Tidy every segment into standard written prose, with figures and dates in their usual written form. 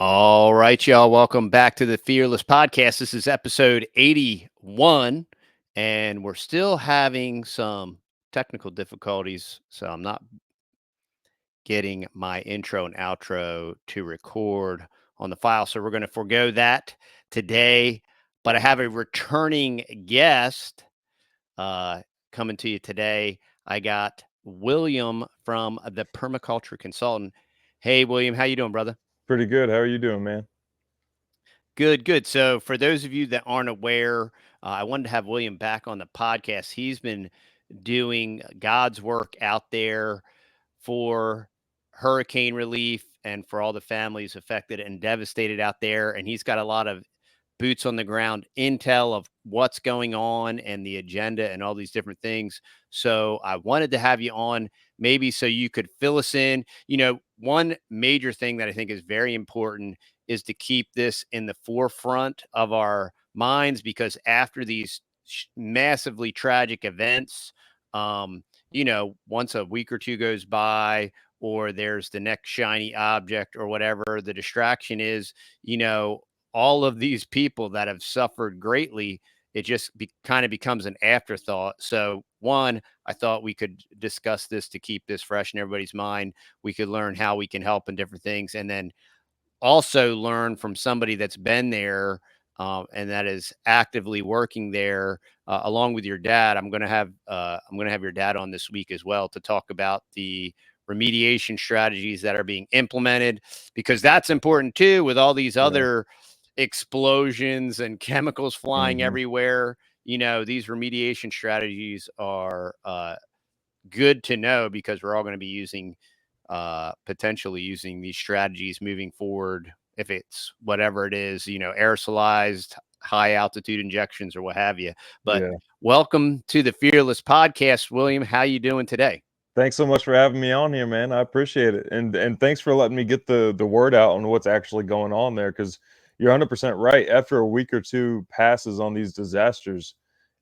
All right, y'all. Welcome back to the Fearless Podcast. This is episode 81, and we're still having some technical difficulties. So I'm not getting my intro and outro to record on the file. So we're going to forego that today. But I have a returning guest coming to you today. I got William from the Permaculture Consultant. Hey, William, how you doing, brother? Pretty good. How are you doing, man? Good, good. So, for those of you that aren't aware, I wanted to have William back on the podcast. He's been doing God's work out there for hurricane relief and for all the families affected and devastated out there. And he's got a lot of boots on the ground intel of what's going on and the agenda and all these different things. So, I wanted to have you on maybe so you could fill us in. One major thing that I think is very important is to keep this in the forefront of our minds because after these massively tragic events, once a week or two goes by, or there's the next shiny object or whatever, the distraction is, all of these people that have suffered greatly, it just kind of becomes an afterthought. So, one, I thought we could discuss this to keep this fresh in everybody's mind. We could learn how we can help in different things. And then also learn from somebody that's been there and that is actively working there along with your dad. I'm going to have your dad on this week as well to talk about the remediation strategies that are being implemented, because that's important too with all these Yeah. other explosions and chemicals flying hmm everywhere. These remediation strategies are good to know because we're all going to be potentially using these strategies moving forward, if it's whatever it is, aerosolized high altitude injections or what have you. But Yeah. welcome to the Fearless Podcast, William. How you doing today? Thanks so much for having me on here, man. I appreciate it. And thanks for letting me get the word out on what's actually going on there, because you're 100% right. After a week or two passes on these disasters,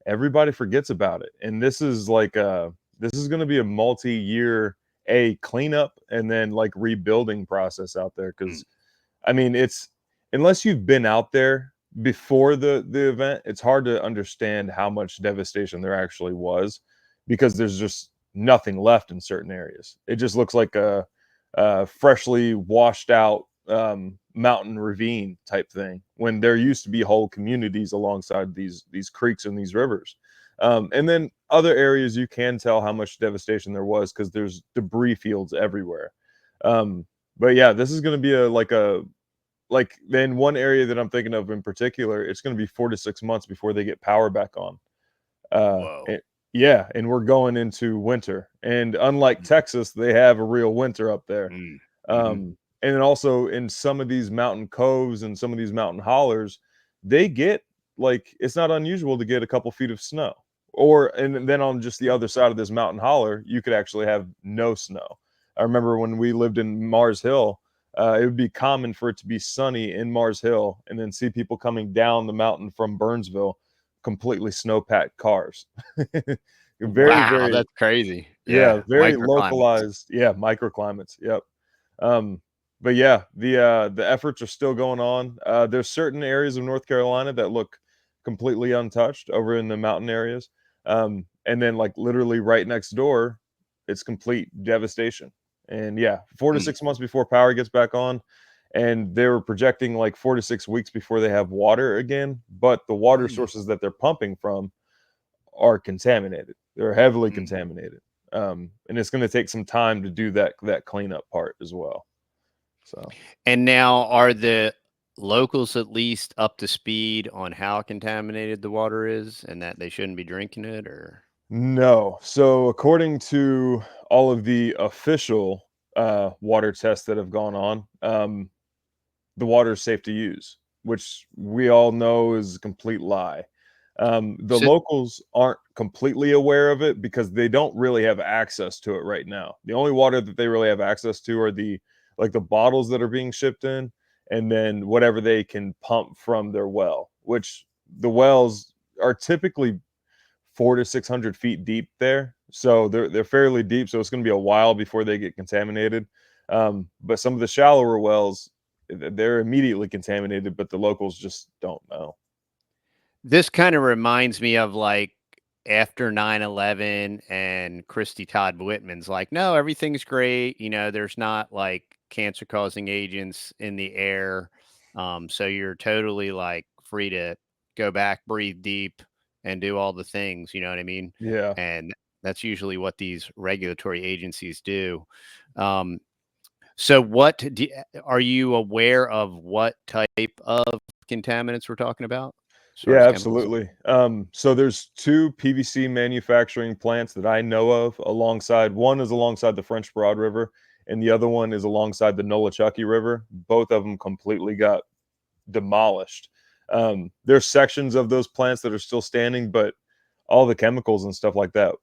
everybody forgets about it. And this is going to be a multi-year cleanup and then like rebuilding process out there, Mm, cuz I mean, it's unless you've been out there before the event, it's hard to understand how much devastation there actually was, because there's just nothing left in certain areas. It just looks like a freshly washed out mountain ravine type thing, when there used to be whole communities alongside these creeks and these rivers. And then other areas you can tell how much devastation there was because there's debris fields everywhere. Um, but yeah, this is going to be like then one area that I'm thinking of in particular, it's going to be 4 to 6 months before they get power back on. Uh, whoa. it, yeah, and we're going into winter, and unlike Mm, Texas, they have a real winter up there. mm, mhm, And then also in some of these mountain coves and some of these mountain hollers, they get like it's not unusual to get a couple feet of snow. Or and then on just the other side of this mountain holler, you could actually have no snow. I remember when we lived in Mars Hill, it would be common for it to be sunny in Mars Hill and then see people coming down the mountain from Burnsville, completely snow-packed cars. Very, wow, very, that's crazy. yeah, Yeah, very microclimates. localized. Yeah, microclimates. Yep. Um, but yeah, the efforts are still going on. There's certain areas of North Carolina that look completely untouched over in the mountain areas. And then like literally right next door, it's complete devastation. And yeah, four to Mm, six months before power gets back on. And they were projecting like 4 to 6 weeks before they have water again. But the water mm, sources that they're pumping from are contaminated. They're heavily mm. contaminated. And it's going to take some time to do that cleanup part as well. So And now, are the locals at least up to speed on how contaminated the water is and that they shouldn't be drinking it, or? no. So according to all of the official water tests that have gone on, the water is safe to use, which we all know is a complete lie. The So, locals aren't completely aware of it because they don't really have access to it right now. The only water that they really have access to are the bottles that are being shipped in, and then whatever they can pump from their well, which the wells are typically 400 to 600 feet deep there. So they're fairly deep. So it's going to be a while before they get contaminated. But some of the shallower wells, they're immediately contaminated, but the locals just don't know. This kind of reminds me of like after 9/11 and Christy Todd Whitman's like, no, everything's great. There's not like cancer causing agents in the air. So you're totally like free to go back, breathe deep, and do all the things. You know what I mean? Yeah. And that's usually what these regulatory agencies do. Um, so, are you aware of what type of contaminants we're talking about as far Yeah, as chemicals? absolutely. So there's two PVC manufacturing plants that I know of alongside. One is alongside the French Broad River, and the other one is alongside the Nolichucky River. Both of them completely got demolished. There's sections of those plants that are still standing, but all the chemicals and stuff like that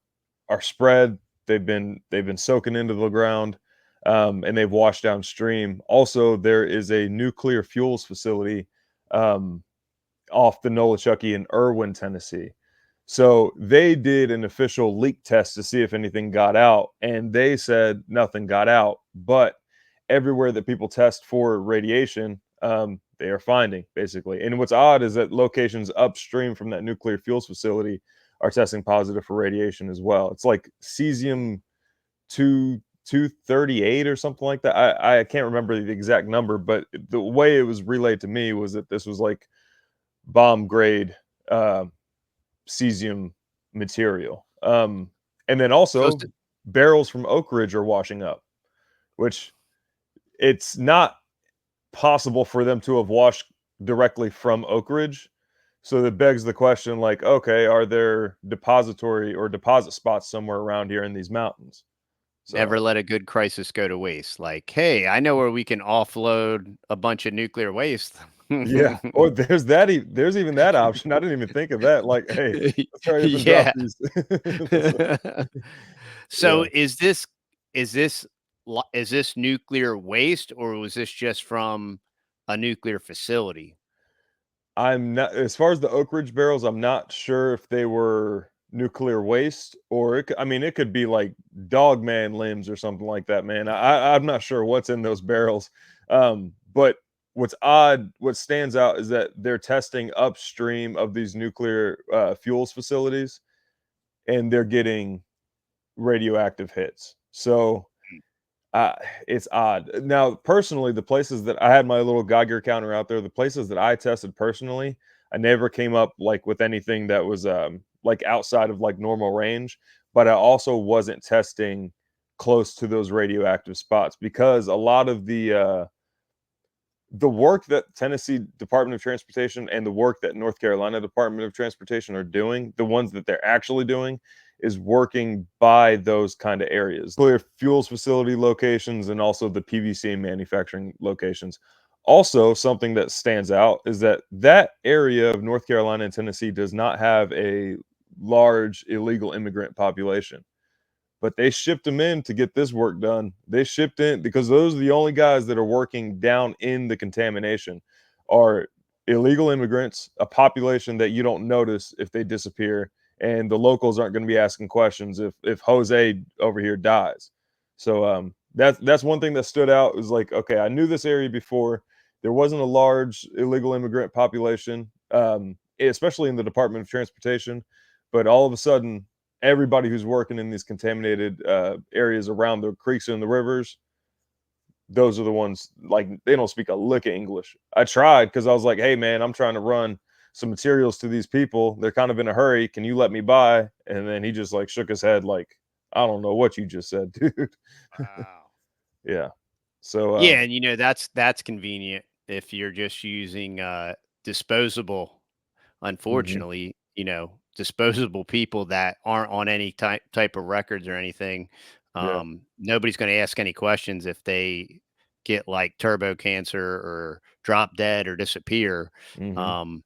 are spread. They've been soaking into the ground, and they've washed downstream. Also, there is a nuclear fuels facility um, off the Nolichucky in Irwin, Tennessee. So they did an official leak test to see if anything got out, and they said nothing got out. But everywhere that people test for radiation, they are finding basically. And what's odd is that locations upstream from that nuclear fuels facility are testing positive for radiation as well. It's like cesium 238 or something like that. I can't remember the exact number, but the way it was relayed to me was that this was like bomb grade uh, cesium material. And then So also barrels from Oak Ridge are washing up, which it's not possible for them to have washed directly from Oak Ridge. So that begs the question, like, okay, are there depository or deposit spots somewhere around here in these mountains? never So let a good crisis go to waste. Like, hey, I know where we can offload a bunch of nuclear waste. yeah, or there's that. There's even that option. I didn't even think of that. Like, hey, let's hurry up and drop Yeah. these. Let's- So yeah, is this nuclear waste, or was this just from a nuclear facility? I'm not as far as the Oak Ridge barrels, I'm not sure if they were nuclear waste or I mean, it could be like dog man limbs or something like that, man. I'm not sure what's in those barrels. But what's odd, what stands out is that they're testing upstream of these nuclear fuels facilities, and they're getting radioactive hits. So uh, it's odd. Now, personally, the places that I had my little Geiger counter out there, the places that I tested personally, I never came up like with anything that was like outside of like normal range, but I also wasn't testing close to those radioactive spots because a lot of the work that Tennessee Department of Transportation and the work that North Carolina Department of Transportation are doing, the ones that they're actually doing, is working by those kind of areas, clear fuels facility locations, and also the PVC manufacturing locations. Also, something that stands out is that that area of North Carolina and Tennessee does not have a large illegal immigrant population, but they shipped them in to get this work done. They shipped in because those are the only guys that are working down in the contamination are illegal immigrants, a population that you don't notice if they disappear, and the locals aren't going to be asking questions if Jose over here dies. So that's one thing that stood out is like, okay, I knew this area before. There wasn't a large illegal immigrant population, especially in the Department of Transportation, but all of a sudden everybody who's working in these contaminated areas around the creeks and the rivers, those are the ones like they don't speak a lick of English. I tried because I was like, hey man, I'm trying to run some materials to these people. They're kind of in a hurry. Can you let me by? And then he just like shook his head like, I don't know what you just said, dude. Wow. Yeah. So Yeah, and that's convenient if you're just using disposable, mhm, unfortunately, disposable people that aren't on any type of records or anything. yeah. Nobody's going to ask any questions if they get like turbo cancer or drop dead or disappear. Mhm, Um,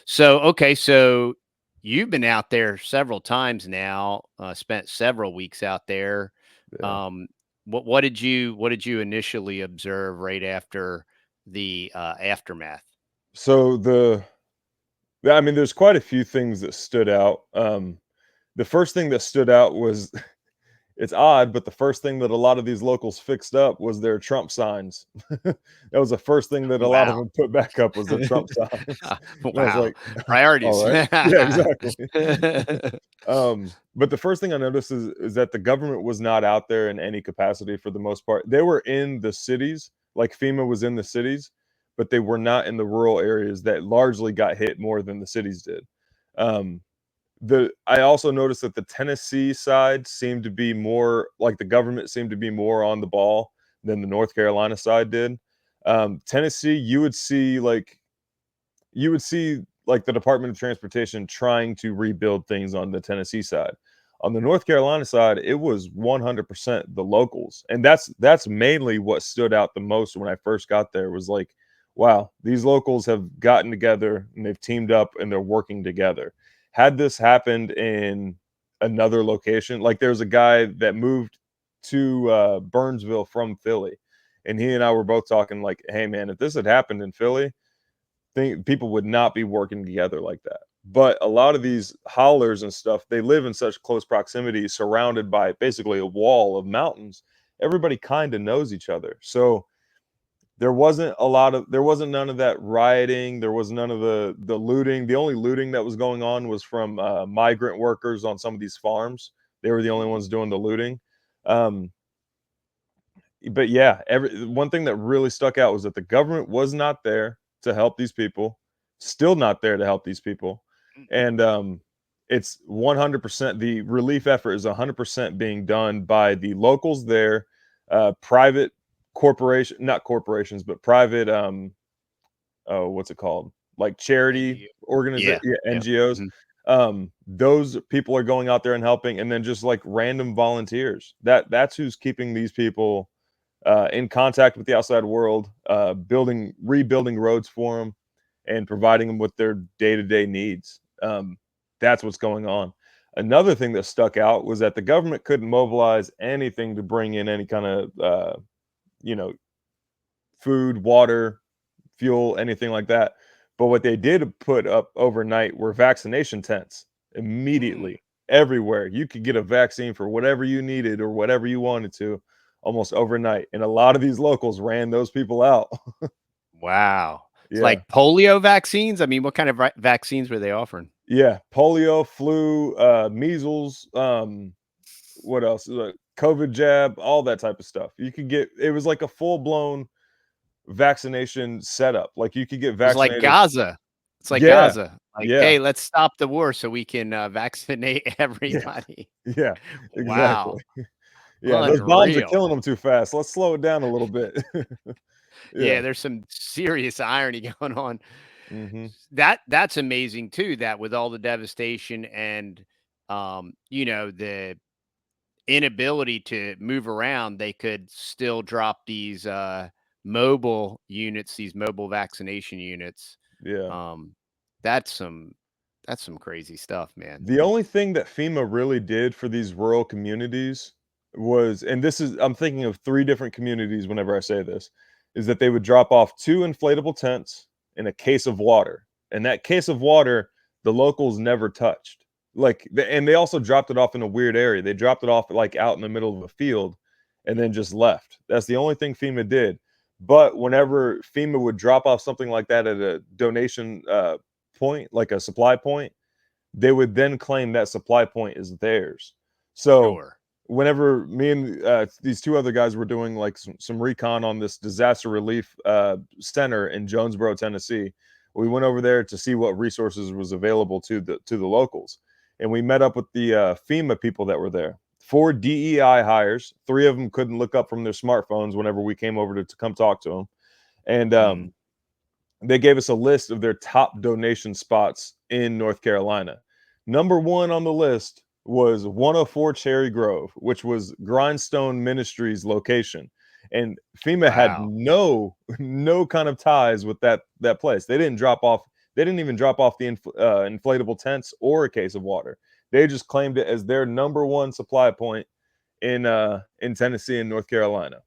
so you've been out there several times now, spent several weeks out there. yeah. Um, what did you initially observe right after the aftermath? So I mean, there's quite a few things that stood out. The first thing that stood out was it's odd, but the first thing that a lot of these locals fixed up was their Trump signs. That was the first thing that a lot of Wow. them put back up was their Trump signs. And I was Wow. like, all Priorities. right. Yeah, exactly. But the first thing I noticed is that the government was not out there in any capacity for the most part. They were in the cities, like FEMA was in the cities, but they were not in the rural areas that largely got hit more than the cities did. Um, the I also noticed that the Tennessee side seemed to be more like the government seemed to be more on the ball than the North Carolina side did. Tennessee, you would see like the Department of Transportation trying to rebuild things on the Tennessee side. On the North Carolina side, it was 100% the locals. And that's mainly what stood out the most when I first got there was like, wow, these locals have gotten together and they've teamed up and they're working together. Had this happened in another location, like there's a guy that moved to Burnsville from Philly, and he and I were both talking like, hey man, if this had happened in Philly, think people would not be working together like that. But a lot of these hollers and stuff, they live in such close proximity, surrounded by basically a wall of mountains. Everybody kind of knows each other. So there wasn't none of that rioting. There was none of the looting. The only looting that was going on was from migrant workers on some of these farms. They were the only ones doing the looting. Um, but yeah, one thing that really stuck out was that the government was not there to help these people, still not there to help these people, and it's 100%. The relief effort is 100% being done by the locals there, private corporation, not corporations, but private oh, what's it called? Like charity NGO. organization, Yeah. yeah, Yeah. NGOs. Mhm. Those people are going out there and helping, and then just like random volunteers. That's who's keeping these people in contact with the outside world, rebuilding roads for them, and providing them with their day-to-day needs. That's what's going on. Another thing that stuck out was that the government couldn't mobilize anything to bring in any kind of, you know, food, water, fuel, anything like that. But what they did put up overnight were vaccination tents Mm. immediately everywhere. You could get a vaccine for whatever you needed or whatever you wanted to almost overnight. And a lot of these locals ran those people out. Wow. It's Yeah. like polio vaccines? I mean, what kind of vaccines were they offering? Yeah. Polio, flu, measles, what else? COVID jab, all that type of stuff. You could get it was like a full blown vaccination setup. Like you could get It's like vaccinated. Gaza. It's like Yeah. Gaza. Like, Yeah. "Hey, let's stop the war so we can, vaccinate Yeah. everybody." Yeah. Wow. Exactly. Yeah, those bombs are Unreal. killing them too fast. Let's slow it down a little bit. Yeah. Yeah, there's some serious irony going on. Mhm. That's amazing too, that with all the devastation and, the inability to move around, they could still drop these, mobile units, these mobile vaccination units. Yeah. Um, that's some that's some crazy stuff, man. The only thing that FEMA really did for these rural communities was, and this is I'm thinking of 3 different communities whenever I say this, is that they would drop off 2 inflatable tents and a case of water, and that case of water, the locals never touched. Like, and they also dropped it off in a weird area. They dropped it off, like, out in the middle of a field and then just left. That's the only thing FEMA did. But whenever FEMA would drop off something like that at a donation, point, like a supply point, they would then claim that supply point is theirs. So Sure. whenever me and these 2 other guys were doing like some recon on this disaster relief center in Jonesboro, Tennessee, we went over there to see what resources was available to the locals, and we met up with the FEMA people that were there. 4 DEI hires, 3 of them couldn't look up from their smartphones whenever we came over to come talk to them, and Mm. they gave us a list of their top donation spots in North Carolina. Number 1 on the list was 104 Cherry Grove, which was Grindstone Ministries location. And FEMA had Wow. no kind of ties with that place. They didn't even drop off the inflatable tents or a case of water. They just claimed it as their number 1 supply point in Tennessee and North Carolina.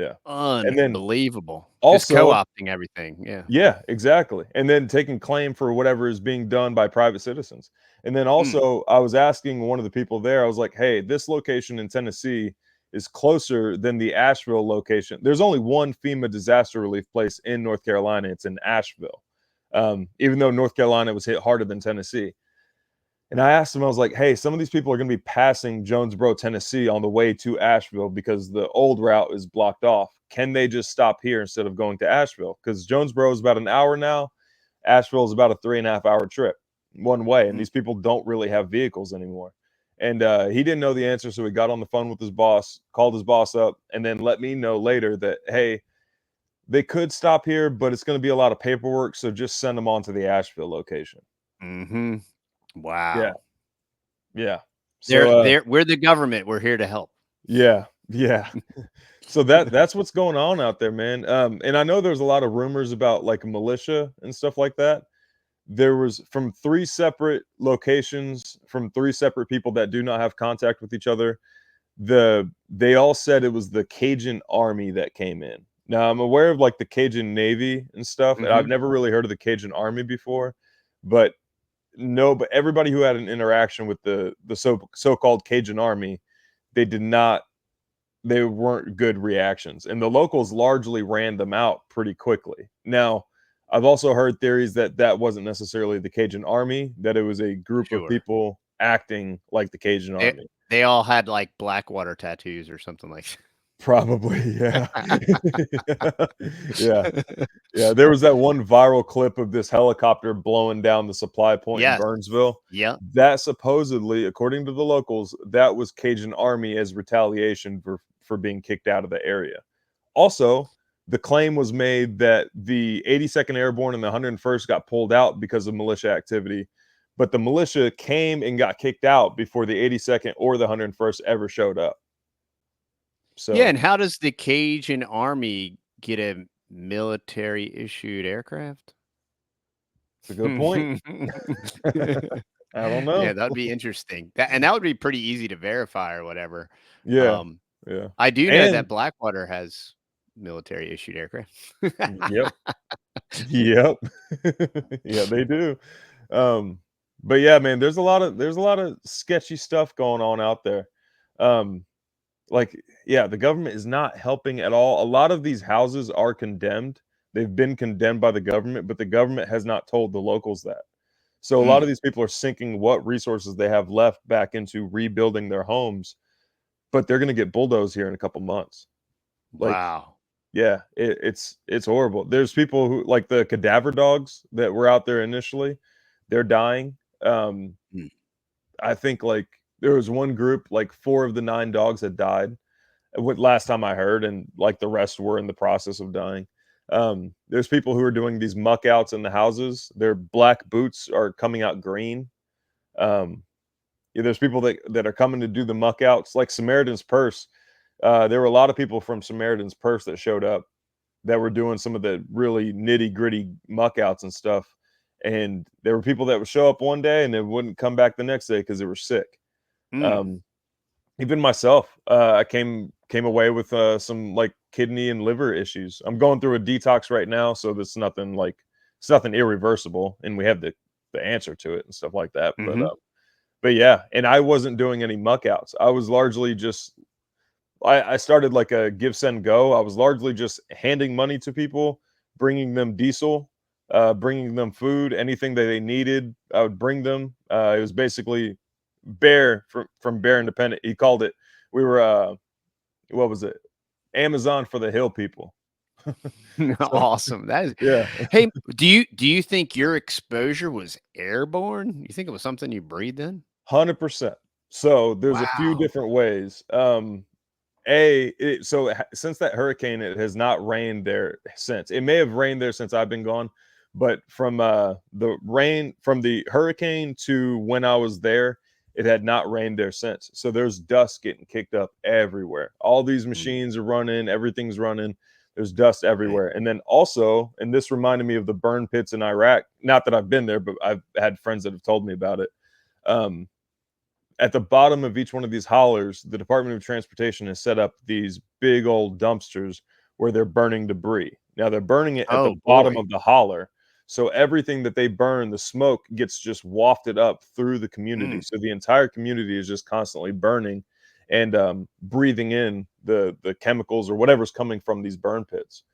Yeah. And then Unbelievable. Just also co-opting everything. Yeah. yeah, exactly. And then taking claim for whatever is being done by private citizens. And then Mm, also, I was asking one of the people there, I was like, "Hey, this location in Tennessee is closer than the Asheville location." There's only one FEMA disaster relief place in North Carolina. It's in Asheville. Even though North Carolina was hit harder than Tennessee. And I asked him, I was like, "Hey, some of these people are going to be passing Jonesboro, Tennessee on the way to Asheville because the old route is blocked off. Can they just stop here instead of going to Asheville? Because Jonesboro is about an hour now. Asheville is about a 3.5 hour trip one way. And mm, these people don't really have vehicles anymore." And he didn't know the answer. So he got on the phone with his boss, called his boss up, and then let me know later that, hey, they could stop here, but it's going to be a lot of paperwork. So just send them on to the Asheville location. mhm. Yeah. Wow. Yeah. They're So, they're we're the government. We're here to help. yeah, yeah. So that's what's going on out there, man. And I know there's a lot of rumors about like militia and stuff like that. There was from 3 separate locations, from 3 separate people that do not have contact with each other. They all said it was the Cajun Army that came in. Now I'm aware of like the Cajun Navy and stuff, and I've Mhm. never really heard of the Cajun Army before, but no, but everybody who had an interaction with the so-called Cajun Army, they did not they weren't good reactions, and the locals largely ran them out pretty quickly. Now, I've also heard theories that that wasn't necessarily the Cajun Army, that it was a group of Sure. people acting like the Cajun They Army. they all had, like, Blackwater tattoos or something like Probably, yeah. Yeah, that. yeah, there was that one viral clip of this helicopter blowing down the supply point in Yes. Burnsville. Yep. That supposedly, according to the locals, that was Cajun Army as retaliation for being kicked out of the area. Also, the claim was made that the 82nd Airborne and the 101st got pulled out because of militia activity, but the militia came and got kicked out before the 82nd or the 101st ever showed up. Yeah, So, and how does the Cajun Army get a military-issued aircraft? it's a good point. I don't Yeah, know. that'd be interesting. That would be pretty easy to verify or whatever. Yeah, Um, yeah. I do know And that Blackwater has military-issued aircraft. yep, yep. Yeah, they do. Um, but yeah, man, there's a lot of sketchy stuff going on out there. Um, like, yeah, the government is not helping at all. A lot of these houses are condemned. They've been condemned by the government, but the government has not told the locals that. So a lot of Mm, these people are sinking what resources they have left back into rebuilding their homes, but they're going to get bulldozed here in a couple months. Like, wow. yeah, it's horrible. There's people who like the cadaver dogs that were out there initially, they're dying. Um, Mm, I think like there was one group, like 4 of the 9 dogs had died. Last time I heard, and like the rest were in the process of dying. There's people who are doing these muck outs in the houses. Their black boots are coming out green. Um, yeah, there's people that are coming to do the muck outs, like Samaritan's Purse. There were a lot of people from Samaritan's Purse that showed up that were doing some of the really nitty gritty muck outs and stuff. And there were people that would show up one day and then wouldn't come back the next day because they were sick. mm. Um, Even myself, I came away with some like kidney and liver issues. I'm going through a detox right now, so that's nothing like it's nothing irreversible, and we have the answer to it and stuff like that. Mhm. But yeah, and I wasn't doing any muck outs. I was largely just I started like a give send go. I was largely just handing money to people, bringing them diesel, bringing them food, anything that they needed. I would bring them. It was basically Bear from Bear Independent. He called it. We were what was it? Amazon for the hill people. So Awesome. That is yeah, Hey, do you think your exposure was airborne? You think it was something you breathed in? 100%. So there's a few Wow. different ways. Since that hurricane, it has not rained there since. It may have rained there since I've been gone, but from the rain from the hurricane to when I was there, it had not rained there since. So there's dust getting kicked up everywhere. All these Mm, machines are running, everything's running. There's dust right. everywhere. And then also, and this reminded me of the burn pits in Iraq. Not that I've been there, but I've had friends that have told me about it. Um, at the bottom of each one of these hollers, the Department of Transportation has set up these big old dumpsters where they're burning debris. Now they're burning it at the Oh bottom boy. of the holler. So everything that they burn, the smoke gets just wafted up through the community. Mm, So the entire community is just constantly burning and breathing in the chemicals or whatever's coming from these burn pits.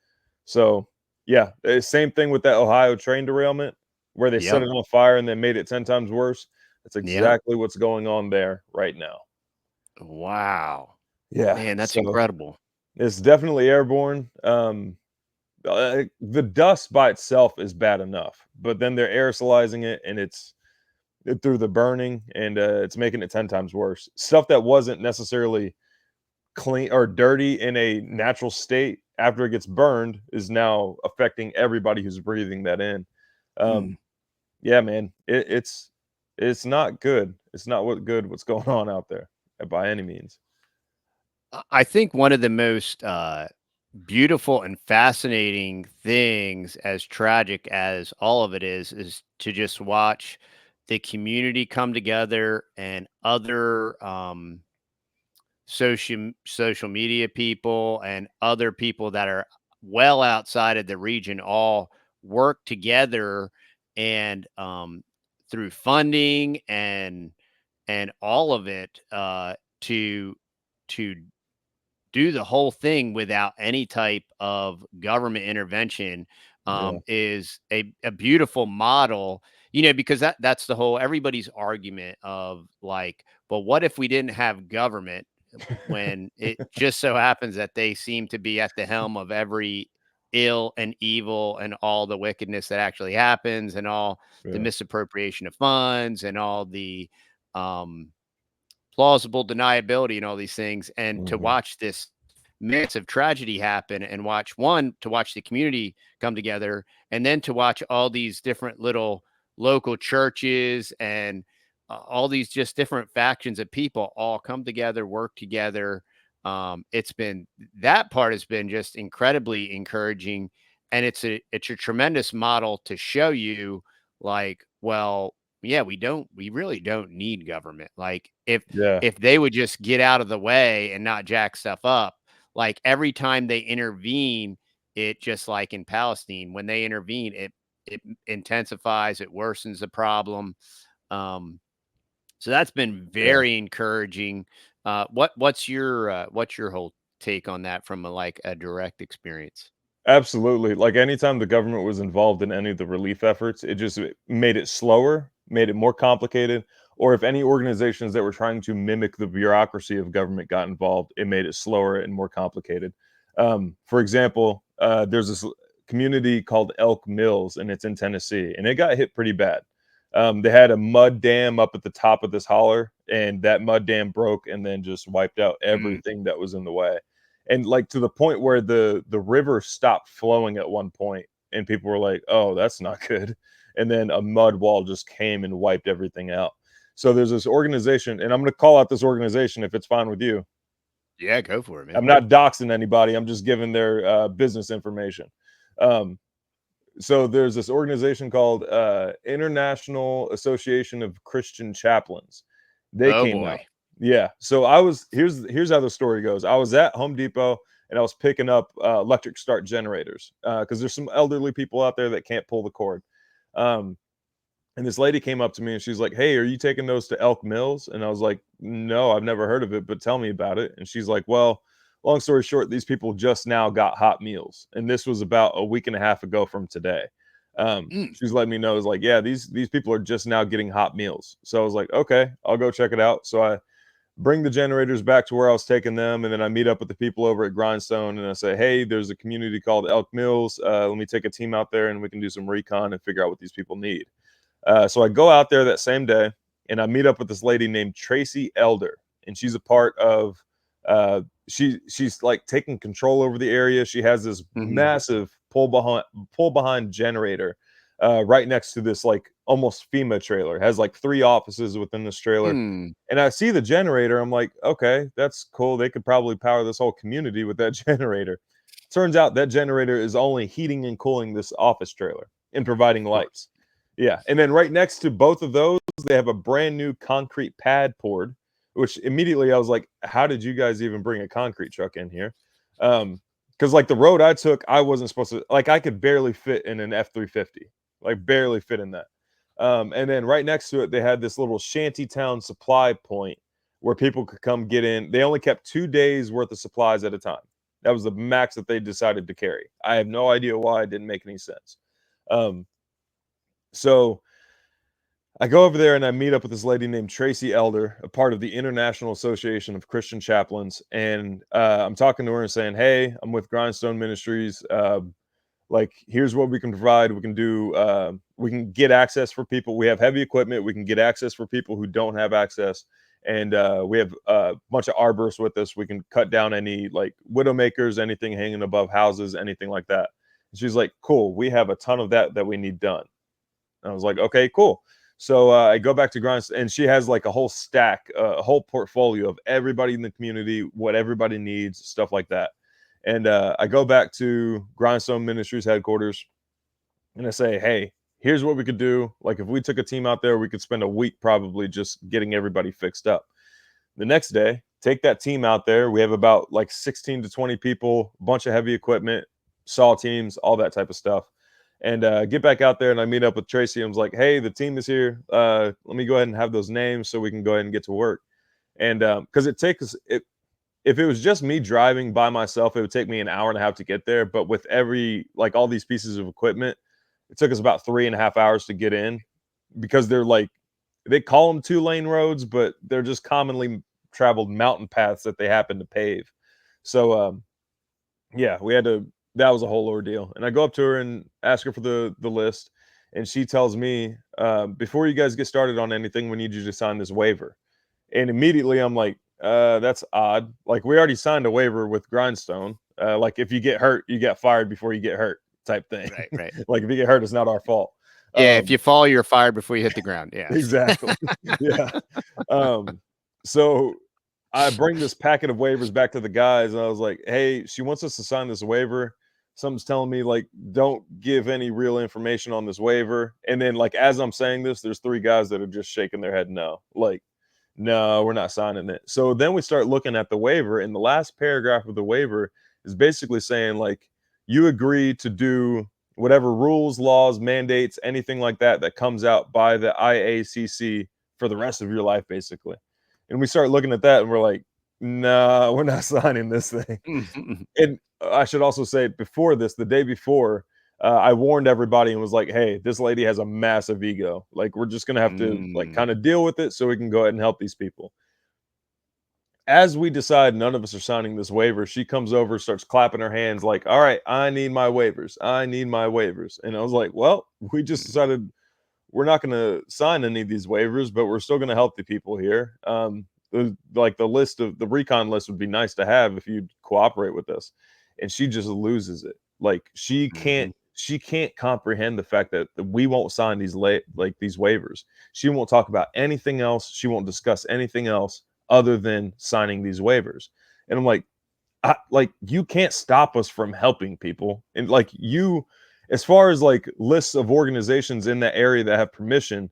So yeah, same thing with that Ohio train derailment where they set yep. it on fire and then made it 10 times worse. That's Yep. exactly what's going on there right now. Wow. Yeah, Man, that's so incredible. it's definitely airborne. The dust by itself is bad enough, but then they're aerosolizing it, and through the burning, and it's making it 10 times worse. Stuff that wasn't necessarily clean or dirty in a natural state after it gets burned is now affecting everybody who's breathing that in. Mm. Um, yeah, man, it's not good. It's not what's going on out there by any means. I think one of the most beautiful and fascinating things, as tragic as all of it is to just watch the community come together and other social media people and other people that are well outside of the region all work together and through funding and all of it to to do the whole thing without any type of government intervention Yeah, is a beautiful model, because that's the whole everybody's argument of like, well, what if we didn't have government when it just so happens that they seem to be at the helm of every ill and evil and all the wickedness that actually happens and all the yeah, misappropriation of funds and all the um plausible deniability and all these things, and to mhm, watch this massive tragedy happen and to watch the community come together, and then to watch all these different little local churches and all these just different factions of people all come together, work together. It's been that part has been just incredibly encouraging, and it's a tremendous model to show you, like, well, yeah, we really don't need government. Like, yeah, if they would just get out of the way and not jack stuff up, like every time they intervene, it just like in Palestine, when they intervene, it intensifies, it worsens the problem. Um, so that's been yeah. very encouraging. What's your whole take on that from like a direct experience? Absolutely. Like anytime the government was involved in any of the relief efforts, it just made it slower, made it more complicated. Or if any organizations that were trying to mimic the bureaucracy of government got involved, it made it slower and more complicated. For example, there's this community called Elk Mills, and it's in Tennessee, and it got hit pretty bad. They had a mud dam up at the top of this holler, and that mud dam broke and then just wiped out Mm, everything that was in the way, and like to the point where the river stopped flowing at one point, and people were like, "Oh, that's not good." And then a mud wall just came and wiped everything out. So there's this organization, and I'm going to call out this organization if it's fine with you. yeah, go for it, man. I'm not doxing anybody. I'm just giving their business information. Um, so there's this organization called International Association of Christian Chaplains. They Oh came out. boy. Yeah. So I was here's how the story goes. I was at Home Depot and I was picking up electric start generators because there's some elderly people out there that can't pull the cord. Um, and this lady came up to me and she's like, "Hey, are you taking those to Elk Mills?" And I was like, "No, I've never heard of it, but tell me about it." And she's like, "Well, long story short, these people just now got hot meals, and this was about a week and a half ago from today." Mm, She's letting me know, is like, "Yeah, these people are just now getting hot meals." So I was like, "Okay, I'll go check it out." So I bring the generators back to where I was taking them, and then I meet up with the people over at Grindstone, and I say, "Hey, there's a community called Elk Mills. Let me take a team out there, and we can do some recon and figure out what these people need." So I go out there that same day and I meet up with this lady named Tracy Elder, and she's a part of she's like taking control over the area. She has this mhm. massive pull behind generator right next to this like almost FEMA trailer. It has like 3 offices within this trailer. Hmm. And I see the generator. I'm like, okay, that's cool. They could probably power this whole community with that generator. Turns out that generator is only heating and cooling this office trailer and providing Of course. lights. Yeah, and then right next to both of those, They have a brand new concrete pad poured, which immediately I was like, how did you guys even bring a concrete truck in here? Because like the road I took, I wasn't supposed to, like, I could barely fit in an F-350, like barely fit in that. And then right next to it, they had this little shantytown supply point where people could come get in. They only kept 2 days worth of supplies at a time. That was the max that they decided to carry. I have no idea why. It didn't make any sense. Um, so I go over there and I meet up with this lady named Tracy Elder, a part of the International Association of Christian Chaplains. And I'm talking to her and saying, hey, I'm with Grindstone Ministries. Like, here's what we can provide. We can do, we can get access for people. We have heavy equipment. We can get access for people who don't have access. And we have a bunch of arborists with us. We can cut down any like widowmakers, anything hanging above houses, anything like that. And she's like, cool. We have a ton of that we need done. And I was like, okay, cool. So I go back to Grindstone, and she has like a whole stack, a whole portfolio of everybody in the community, what everybody needs, stuff like that. And I go back to Grindstone Ministries headquarters and I say, hey, here's what we could do. Like, if we took a team out there, we could spend a week probably just getting everybody fixed up. The next day, take that team out there. We have about like 16 to 20 people, a bunch of heavy equipment, saw teams, all that type of stuff. And get back out there, and I meet up with Tracy. I was like, hey, the team is here. Let me go ahead and have those names so we can go ahead and get to work. And because it takes it, if it was just me driving by myself, it would take me an hour and a half to get there. But with every, like, all these pieces of equipment, it took us about 3.5 hours to get in, because they're like, they call them 2-lane roads, but they're just commonly traveled mountain paths that they happen to pave. So yeah, we had to, that was a whole ordeal. And I go up to her and ask her for the list, and she tells me, before you guys get started on anything, we need you to sign this waiver. And immediately I'm like, that's odd. Like, we already signed a waiver with Grindstone. Like, if you get hurt, you get fired before you get hurt, type thing. Right, right. Like, if you get hurt, it's not our fault. Yeah, if you fall, you're fired before you hit the ground. Yeah. Exactly. Yeah. So I bring this packet of waivers back to the guys, and I was like, hey, she wants us to sign this waiver. Something's telling me, like, don't give any real information on this waiver. And then, like, as I'm saying this, there's 3 guys that are just shaking their head no. Like, no, we're not signing it. So then we start looking at the waiver, and the last paragraph of the waiver is basically saying, like, you agree to do whatever rules, laws, mandates, anything like that that comes out by the IACC for the rest of your life, basically. And we start looking at that, and we're like, no, we're not signing this thing. And I should also say, before this, the day before, I warned everybody and was like, hey, this lady has a massive ego. Like, we're just going to have to, like, kind of deal with it so we can go ahead and help these people. As we decide none of us are signing this waiver, she comes over, starts clapping her hands like, all right, I need my waivers. I need my waivers. And I was like, well, we just decided we're not going to sign any of these waivers, but we're still going to help the people here. Like, the list of the recon list would be nice to have if you'd cooperate with us. And she just loses it. Like, she can't comprehend the fact that we won't sign these these waivers. She won't talk about anything else. She won't discuss anything else other than signing these waivers. And I'm like, you can't stop us from helping people. And like, you, as far as like lists of organizations in that area that have permission,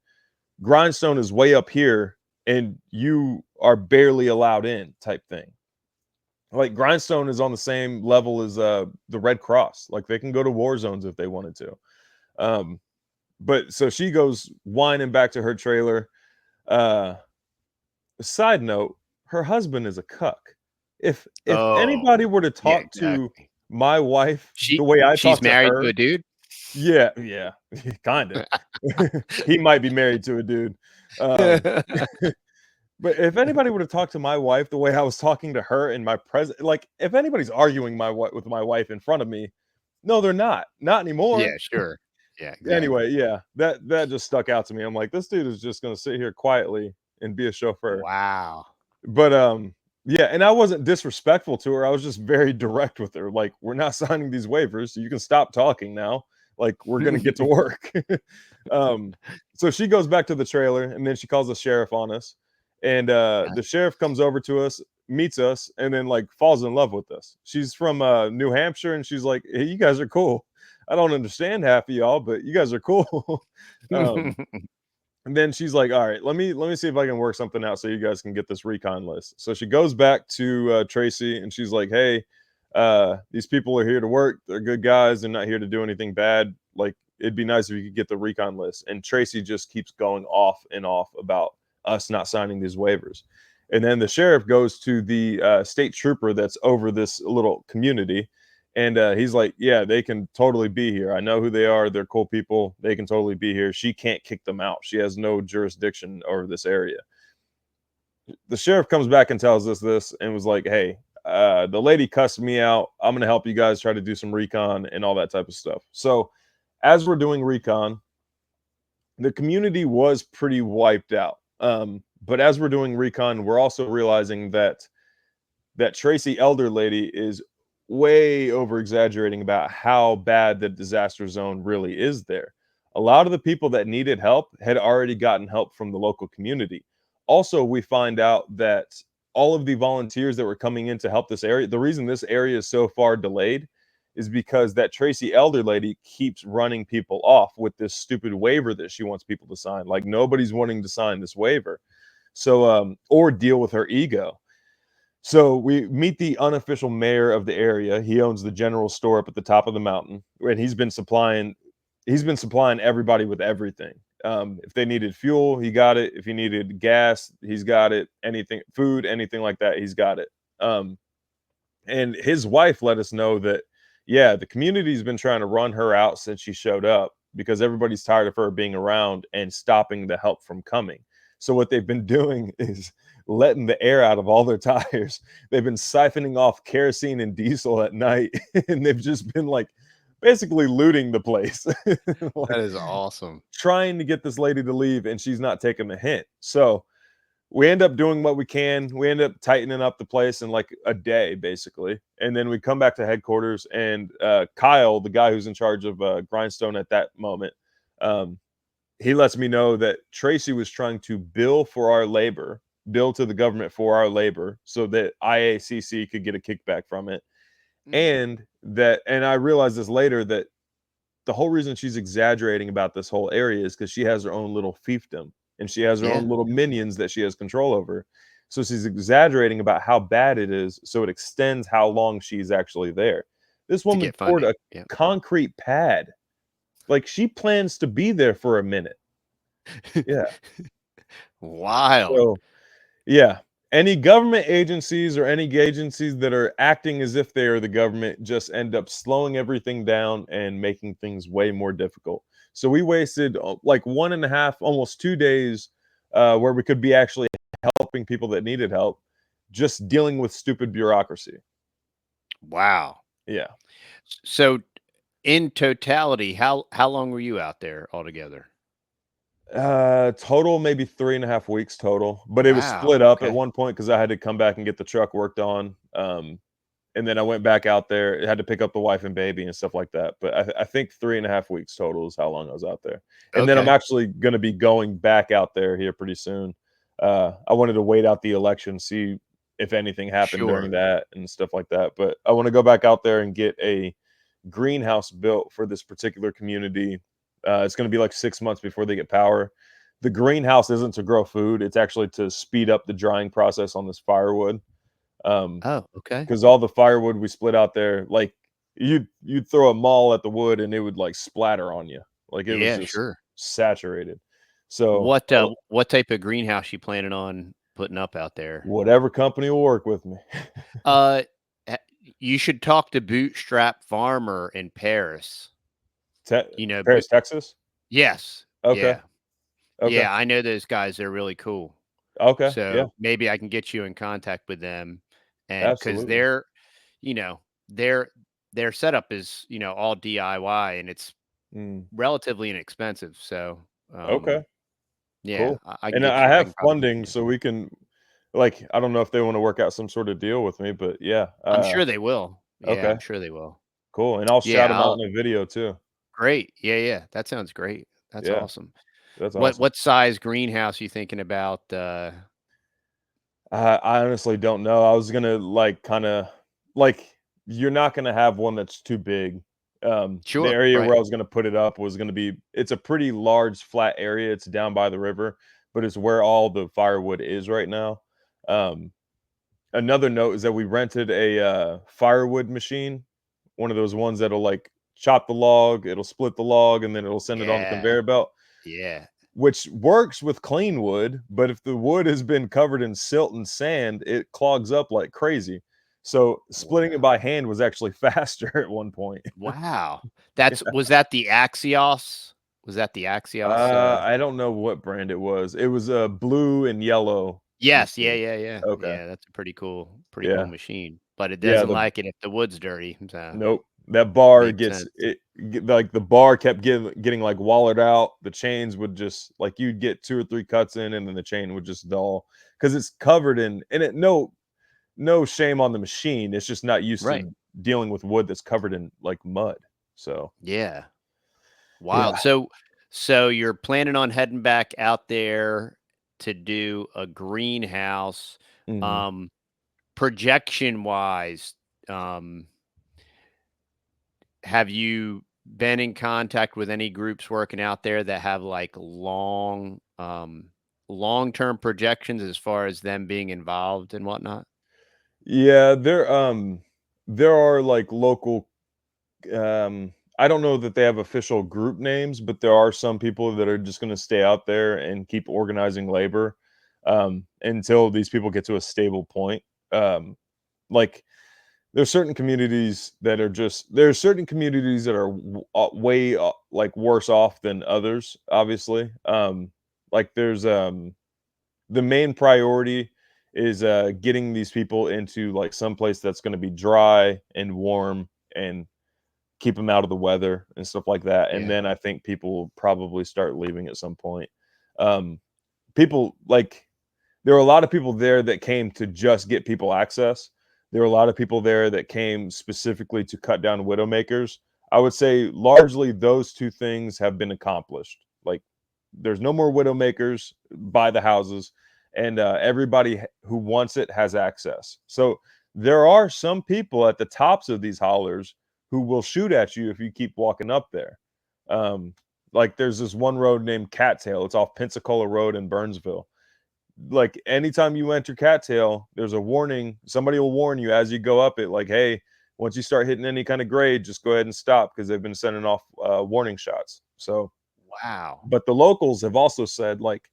Grindstone is way up here and you are barely allowed in, type thing. Like, Grindstone is on the same level as the Red Cross. Like, they can go to war zones if they wanted to. But so she goes whining back to her trailer. Side note, her husband is a cuck. If anybody were to yeah, talk to exactly. my wife the way I She's talk to married her, to a dude. yeah, kind of. He might be married to a dude. But if anybody were to talk to my wife the way I was talking to her in my present, like, if anybody's arguing with my wife in front of me, no, they're not anymore. Yeah, sure. Yeah, exactly. Anyway, yeah, that just stuck out to me. I'm like, this dude is just going to sit here quietly and be a chauffeur. Wow. But yeah, and I wasn't disrespectful to her. I was just very direct with her. Like, we're not signing these waivers, so you can stop talking now. Like, we're gonna get to work. So she goes back to the trailer, and then she calls the sheriff on us. And the sheriff comes over to us, meets us, and then like falls in love with us. She's from New Hampshire, and she's like, hey, you guys are cool. I don't understand half of y'all, but you guys are cool. And then she's like, "All right, let me see if I can work something out so you guys can get this recon list." So she goes back to Tracy and she's like, "Hey, these people are here to work. They're good guys. They're not here to do anything bad. Like, it'd be nice if you could get the recon list." And Tracy just keeps going off and off about us not signing these waivers. And then the sheriff goes to the state trooper that's over this little community, and he's like, "Yeah, they can totally be here. I know who they are. They're cool people. They can totally be here. She can't kick them out. She has no jurisdiction over this area." The sheriff comes back and tells us this and was like, "Hey, the lady cussed me out. I'm going to help you guys try to do some recon and all that type of stuff." So, as we're doing recon, the community was pretty wiped out. But as we're doing recon, we're also realizing that Tracy elder lady is way over exaggerating about how bad the disaster zone really is there. A lot of the people that needed help had already gotten help from the local community. Also, we find out that all of the volunteers that were coming in to help this area, the reason this area is so far delayed is because that Tracy elder lady keeps running people off with this stupid waiver that she wants people to sign. Like, nobody's wanting to sign this waiver. So, or deal with her ego. So we meet the unofficial mayor of the area. He owns the general store up at the top of the mountain, and he's been supplying everybody with everything. If they needed fuel, he got it. If he needed gas, he's got it. Anything, food, anything like that, he's got it. And his wife let us know that, yeah, the community's been trying to run her out since she showed up because everybody's tired of her being around and stopping the help from coming. So what they've been doing is letting the air out of all their tires. They've been siphoning off kerosene and diesel at night, and they've just been like basically looting the place, like That is awesome. trying to get this lady to leave, and she's not taking the hint. So we end up doing what we can. We end up tightening up the place in like a day, basically. And then we come back to headquarters, and Kyle, the guy who's in charge of Grindstone at that moment, um, he lets me know that Tracy was trying to bill to the government for our labor so that IACC could get a kickback from it. Mm. And I realized this later that the whole reason she's exaggerating about this whole area is because she has her own little fiefdom and she has her Yeah, own little minions that she has control over. So she's exaggerating about how bad it is, so it extends how long she's actually there. This to woman get poured funding. a Yeah. concrete pad. Like, she plans to be there for a minute. Yeah. Wild. So, yeah. Any government agencies or any agencies that are acting as if they are the government just end up slowing everything down and making things way more difficult. So we wasted like 1.5, almost 2 days, where we could be actually helping people that needed help, just dealing with stupid bureaucracy. Wow. Yeah. So in totality, how long were you out there altogether? Total maybe 3.5 weeks total, but it was Wow. split up at Okay. one point because I had to come back and get the truck worked on. And then I went back out there, had to pick up the wife and baby and stuff like that. But I think 3.5 weeks total is how long I was out there. And then I'm Okay. actually going to be going back out there here pretty soon. I wanted to wait out the election, see if anything happened during Sure. that and stuff like that. But I want to go back out there and get a greenhouse built for this particular community. It's going to be like 6 months before they get power. The greenhouse isn't to grow food; it's actually to speed up the drying process on this firewood. Um, Oh, okay. because all the firewood we split out there, like, you'd throw a maul at the wood and it would like splatter on you, like it was Yeah, just sure. saturated. So What type of greenhouse you planning on putting up out there? whatever company will work with me. Uh, eh, you should talk to Bootstrap Farmer in Paris. You know, Paris, Texas. yes. Okay, Yeah. okay, Yeah, I know those guys. They're really cool. okay, yeah, So maybe I can get you in contact with them, and because absolutely. you know, their their setup is, all DIY and it's Mm, relatively inexpensive. So, okay, yeah, cool. I can And get I you. I can have probably get funding, you. so we can, like, I don't know if they want to work out some sort of deal with me, but yeah, I'm sure they will. Yeah, okay, I'm sure they will. cool. And I'll shout Yeah, them out in a video too. great. Yeah, yeah. That sounds great. That's Yeah, awesome. that's What awesome. what size greenhouse you thinking about? I honestly don't know. I was gonna like kind of like, you're not gonna have one that's too big. The Sure. area where Right. I was going to put it up was going to be, it's a pretty large flat area. It's down by the river, but it's where all the firewood is right now. Um, Another note is that we rented a firewood machine, one of those ones that'll like chop the log, it'll split the log, and then it'll send it on the Yeah. conveyor belt, Yeah. which works with clean wood. But if the wood has been covered in silt and sand, it clogs up like crazy. So splitting it Wow. by hand was actually faster at one point. Wow. Yeah. Was that the Axios? Was that the Axios? I don't know what brand it was. It was a blue and yellow Yes. Yeah. machine. Yeah. Yeah. Okay. Yeah. That's a pretty cool Yeah. machine. But it Yeah. doesn't The like it if the wood's dirty. So Nope. That bar makes gets sense. it like the bar kept getting like wallowed out. The chains would just like you'd get 2 or 3 cuts in and then the chain would just dull because it's covered in and it no shame on the machine. It's just not used Right. to dealing with wood that's covered in like mud. So, Yeah. yeah. Wild. So you're planning on heading back out there to do a greenhouse. Mhm. Um, projection wise, um, have you been in contact with any groups working out there that have like long-term projections as far as them being involved and whatnot? Yeah, there are like local I don't know that they have official group names, but there are some people that are just going to stay out there and keep organizing labor until these people get to a stable point. Um, like there's certain communities that are just there's certain communities that are way like worse off than others. Obviously, like there's the main priority is getting these people into like some place that's going to be dry and warm and keep them out of the weather and stuff like that. And Yeah. then I think people will probably start leaving at some point. Um, People like there were a lot of people there that came to just get people access. There were a lot of people there that came specifically to cut down widowmakers. I would say largely those two things have been accomplished. Like there's no more widowmakers by the houses, and everybody who wants it has access. So there are some people at the tops of these hollers who will shoot at you if you keep walking up there. Um, like there's this one road named Cattail. It's off Pensacola Road in Burnsville. Like anytime you enter Cattail, there's a warning. Somebody will warn you as you go up it, like, hey, once you start hitting any kind of grade, just go ahead and stop because they've been sending off warning shots. So Wow. but the locals have also said, like,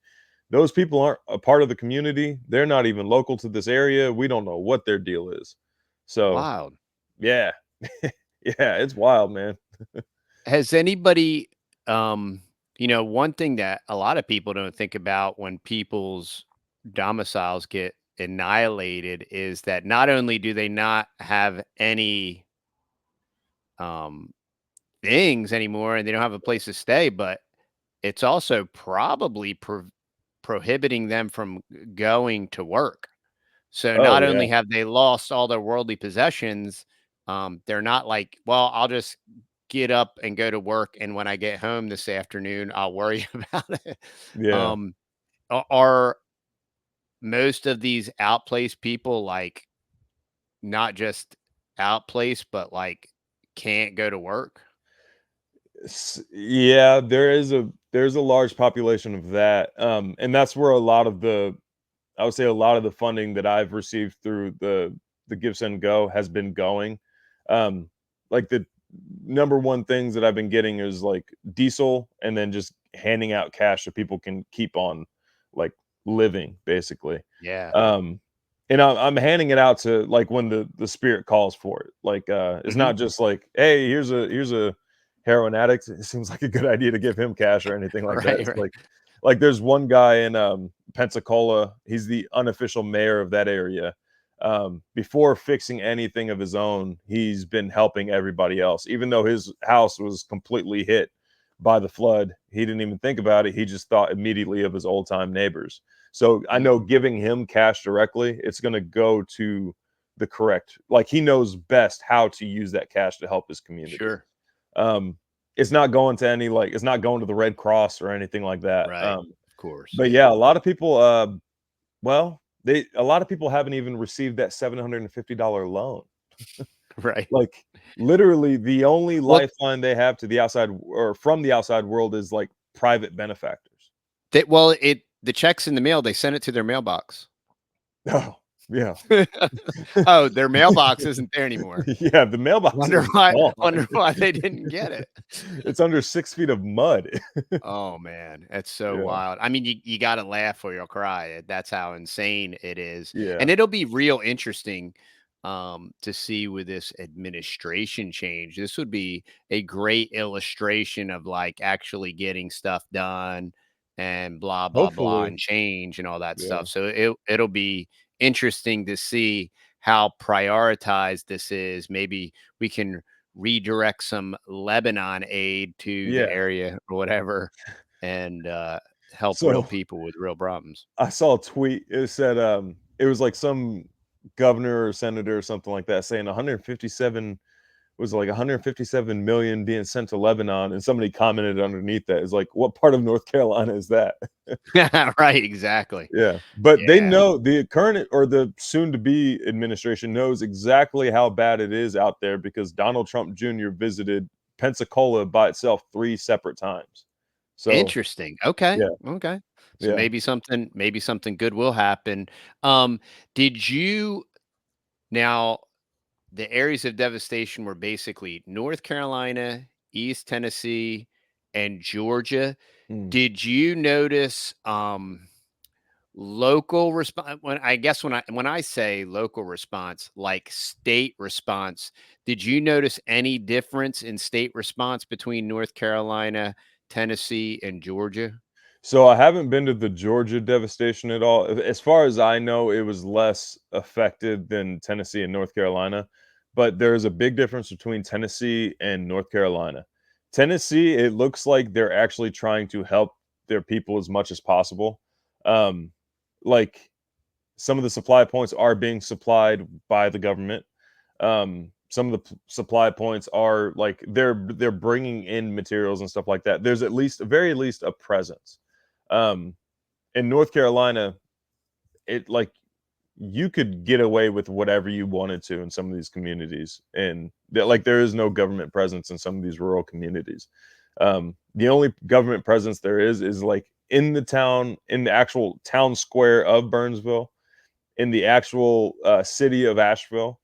those people aren't a part of the community. They're not even local to this area. We don't know what their deal is. So, Wild. yeah. Yeah, it's wild, man. Has anybody, um, one thing that a lot of people don't think about when people's domiciles get annihilated is that not only do they not have any um, things anymore and they don't have a place to stay, but it's also probably prohibiting them from going to work. So Oh, not yeah. only have they lost all their worldly possessions, they're not like, well, I'll just get up and go to work, and when I get home this afternoon, I'll worry about it. Yeah. Um, are most of these outplaced people like not just outplaced, but like can't go to work? Yeah, there's a large population of that. And that's where a lot of the I would say a lot of the funding that I've received through the Give Send Go has been going. Um, like the number one things that I've been getting is like diesel and then just handing out cash so people can keep on like living basically. Yeah. Um, and I'm handing it out to like when the spirit calls for it. Like it's Hmm. not just like, hey, here's a heroin addict. It seems like a good idea to give him cash or anything like that. Right. It's Right. like there's one guy in Pensacola. He's the unofficial mayor of that area. Before fixing anything of his own, he's been helping everybody else. Even though his house was completely hit by the flood, he didn't even think about it. He just thought immediately of his old time neighbors. So I know Mm, giving him cash directly, it's going to go to the correct, like he knows best how to use that cash to help his community. sure. Um, it's not going to any like it's not going to the Red Cross or anything like that. Right. Of course. But yeah, a lot of people, well, they a lot of people haven't even received that $750 loan. Right. Like, literally, the only Well, lifeline they have to the outside or from the outside world is, like, private benefactors. the checks in the mail, they sent it to their mailbox. Oh, yeah. Oh, their mailbox isn't there anymore. Yeah, the mailbox Wonder is why gone. wonder why they didn't get it. It's under 6 feet of mud. Oh, man, that's so Yeah, wild. I mean, you gotta laugh or you'll cry. That's how insane it is, and yeah. it'll be real interesting, to see with this administration change. This would be a great illustration of, like, actually getting stuff done and blah, blah, blah, Hopefully. and change and all that Yeah. stuff. So it'll be interesting to see how prioritized this is. Maybe we can redirect some Lebanon aid to the Yeah. area or whatever and, help real So, people with real problems. I saw a tweet. It said, it was, like, some governor or senator or something like that saying 157 was, like, 157,000,000 being sent to Lebanon, and somebody commented underneath that, is like, "What part of North Carolina is that?" Right, exactly. Yeah, but they Yeah. know the current or the soon to be administration knows exactly how bad it is out there because Donald Trump Jr. visited Pensacola by itself 3 separate times. So, Interesting. Okay, yeah, okay. So yeah. maybe something good will happen. Um, did you now the areas of devastation were basically North Carolina, East Tennessee, and Georgia. Mm. Did you notice, local response when I say local response, like state response, did you notice any difference in state response between North Carolina, Tennessee, and Georgia? So I haven't been to the Georgia devastation at all. As far as I know, it was less affected than Tennessee and North Carolina, but there's a big difference between Tennessee and North Carolina. Tennessee, it looks like they're actually trying to help their people as much as possible. Um, like some of the supply points are being supplied by the government. Some of the supply points are like they're bringing in materials and stuff like that. There's at least, very least, a presence. Um, in North Carolina, it like you could get away with whatever you wanted to in some of these communities, and like there is no government presence in some of these rural communities. The only government presence there is like in the town, in the actual town square of Burnsville, in the actual city of Asheville,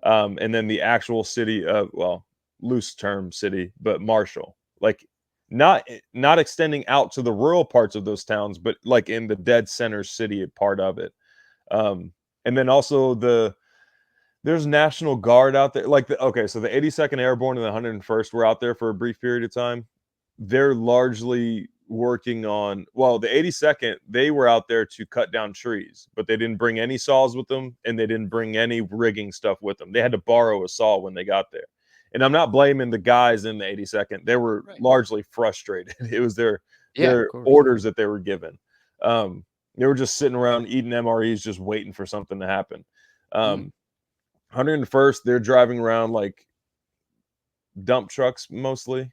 and then the actual city of, well, loose term city, but Marshall. Like not extending out to the rural parts of those towns, but like in the dead center city part of it. Um, and then also there's National Guard out there. Like okay, so the 82nd Airborne and the 101st were out there for a brief period of time. They're largely working on, well, the 82nd, they were out there to cut down trees, but they didn't bring any saws with them and they didn't bring any rigging stuff with them. They had to borrow a saw when they got there. And I'm not blaming the guys in the 82nd. They were Right. largely frustrated. It was Yeah, of their course. orders that they were given. Um, they were just sitting around eating MREs, just waiting for something to happen. Mm. 101st, they're driving around like dump trucks mostly.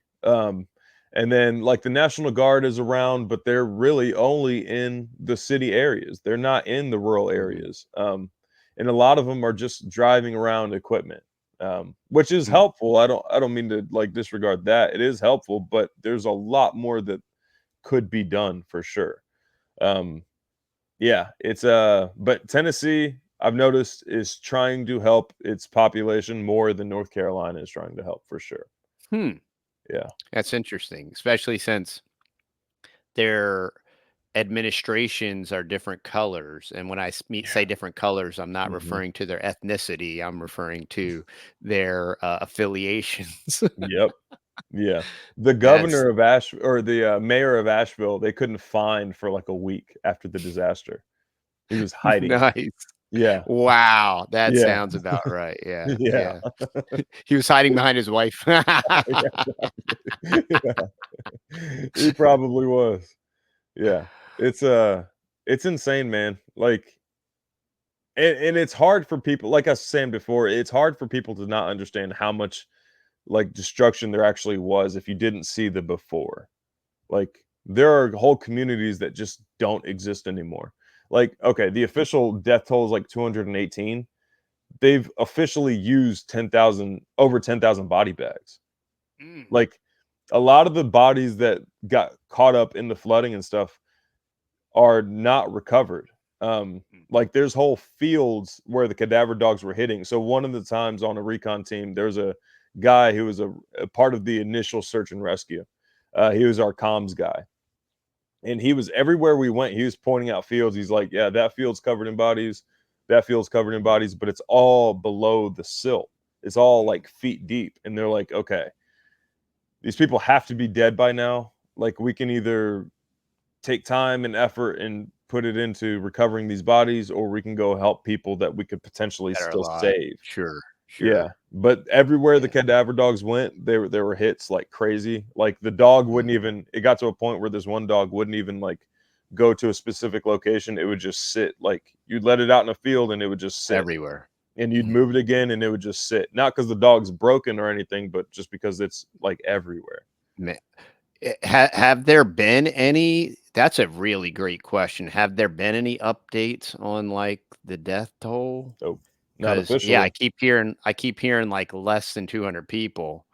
And then like the National Guard is around, but they're really only in the city areas. They're not in the rural Mhm. areas. And a lot of them are just driving around equipment, which is Mm. helpful. I don't mean to like disregard that. It is helpful, but there's a lot more that could be done for sure. Um, yeah, it's but Tennessee, I've noticed, is trying to help its population more than North Carolina is trying to help for sure. Hmm. Yeah. That's interesting, especially since their administrations are different colors. And when say Yeah. different colors, I'm not Mhm. referring to their ethnicity. I'm referring to their affiliations. Yep. Yeah. The That's governor of or the mayor of Asheville, they couldn't find for like a week after the disaster. He was hiding. nice. Yeah. Wow, that Yeah. sounds about right. Yeah, Yeah. yeah. He was hiding behind his wife. Yeah, exactly. Yeah. He probably was. Yeah. It's it's insane, man. Like and it's hard for people, like I was saying before, it's hard for people to not understand how much like destruction there actually was if you didn't see the before. Like there are whole communities that just don't exist anymore. Like, okay, the official death toll is like 218, they've officially used 10,000 over 10,000 body bags. Mm. Like a lot of the bodies that got caught up in the flooding and stuff are not recovered. Mm. Like there's whole fields where the cadaver dogs were hitting. So one of the times on a recon team, there's a guy who was a part of the initial search and rescue. He was our comms guy, and he was everywhere we went. He was pointing out fields. He's like, "Yeah, that field's covered in bodies. That field's covered in bodies, but it's all below the silt. It's all Mm. like feet deep." And they're like, "Okay, these people have to be dead by now. Like we can either take time and effort and put it into recovering these bodies, or we can go help people that we could potentially That are still alive. save." Sure. Yeah, Sure. but everywhere the Yeah. cadaver dogs went, there were hits like crazy. Like the dog Mm. wouldn't even. It got to a point where this one dog wouldn't even like go to a specific location. It would just sit. Like you'd let it out in a field and it would just sit, Everywhere. and you'd Mm. move it again and it would just sit. Not because the dog's broken or anything, but just because it's like everywhere. Ma have there been any that's a really great question. Have there been any updates on, like, the death toll? So not Because yeah, officially. I keep hearing, like, less than 200 people,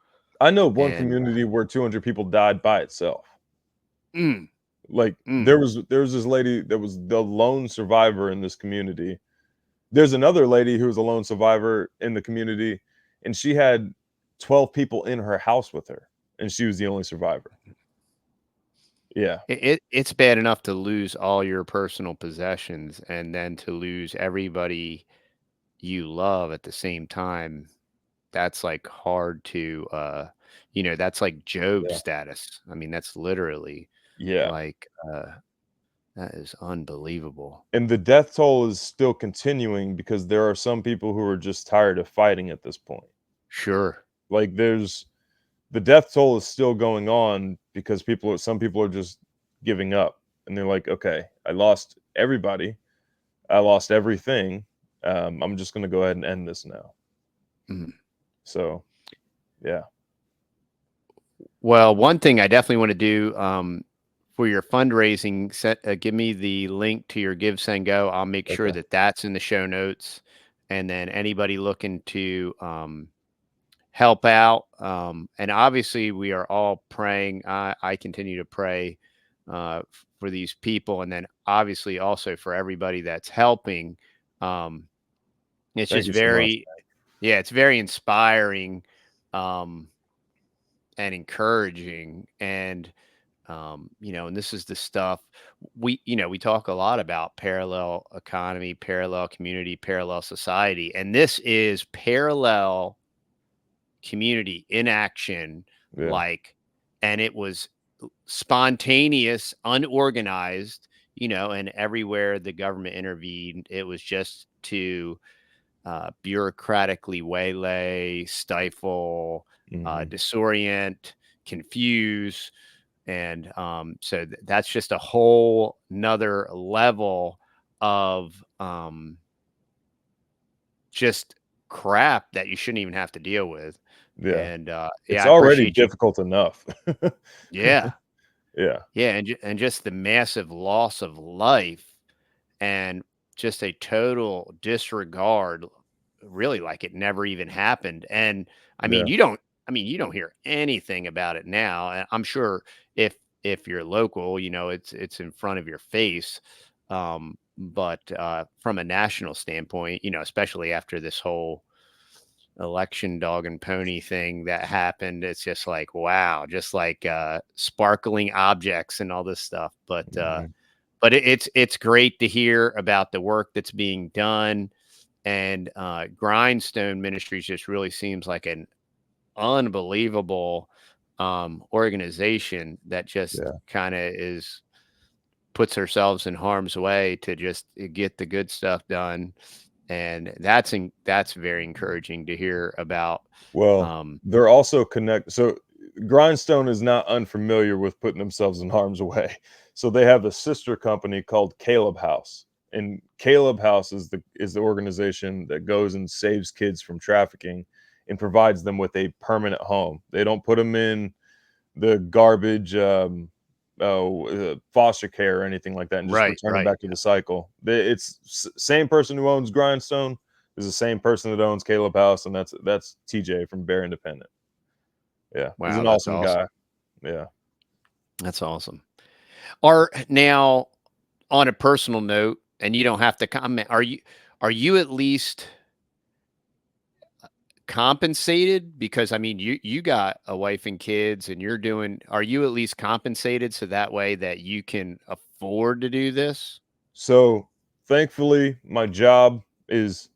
I know one and community where 200 people died by itself. mm, Like mm. there was this lady that was the lone survivor in this community. There's another lady who was a lone survivor in the community, and she had 12 people in her house with her, and she was the only survivor. Yeah, It's bad enough to lose all your personal possessions and then to lose everybody you love at the same time. That's, like, hard to, that's like Job yeah, status. I mean, that's literally, yeah. like, that is unbelievable. And the death toll is still continuing because there are some people who are just tired of fighting at this point. Sure. Like there's the death toll is still going on because some people are just giving up, and they're like, okay, I lost everybody, I lost everything. I'm just going to go ahead and end this now. Mhm. So yeah, Well, one thing I definitely wanna do, for your fundraising, give me the link to your Give, Send, Go. I'll make sure okay, that that's in the show notes, and then anybody looking to, help out, and obviously, we are all praying. I continue to pray, for these people, and then obviously also for everybody that's helping. Um, it's thank just you so much. very yeah, it's very inspiring, um, and encouraging, and and this is the stuff we talk a lot about parallel economy, parallel community, parallel society, and this is parallel community in action, Yeah, like, and it was spontaneous, unorganized, and everywhere the government intervened, it was just to bureaucratically waylay, stifle, hmm, disorient, confuse. And so that's just a whole nother level of just crap that you shouldn't even have to deal with. yeah. And yeah, It's I already appreciate you. difficult enough. Yeah. Yeah, Yeah. And just the massive loss of life and just a total disregard, really like it never even happened. And I mean, yeah, you don't hear anything about it now. And I'm sure if you're local, it's in front of your face. But from a national standpoint, especially after this whole election dog and pony thing that happened, it's just like, wow, just like sparkling objects and all this stuff. mhm, But it's great to hear about the work that's being done, and Grindstone Ministries just really seems like an unbelievable organization that just yeah. kind of is puts ourselves in harm's way to just get the good stuff done, and that's very encouraging to hear about. Well, Um, they're also connect so Grindstone is not unfamiliar with putting themselves in harm's way. So they have a sister company called Caleb House. And Caleb House is the organization that goes and saves kids from trafficking and provides them with a permanent home. They don't put them in the garbage foster care or anything like that and just right, return them right, back to the cycle. It's same person who owns Grindstone. is the same person that owns Caleb House, and that's TJ from Bear Independent. Yeah, he's Wow, an that's awesome awesome. guy. Yeah. That's awesome. Are now on a personal note, and you don't have to comment, are you at least compensated? Because I mean, you got a wife and kids and you're doing, are you at least compensated so that way that you can afford to do this? So thankfully, my job is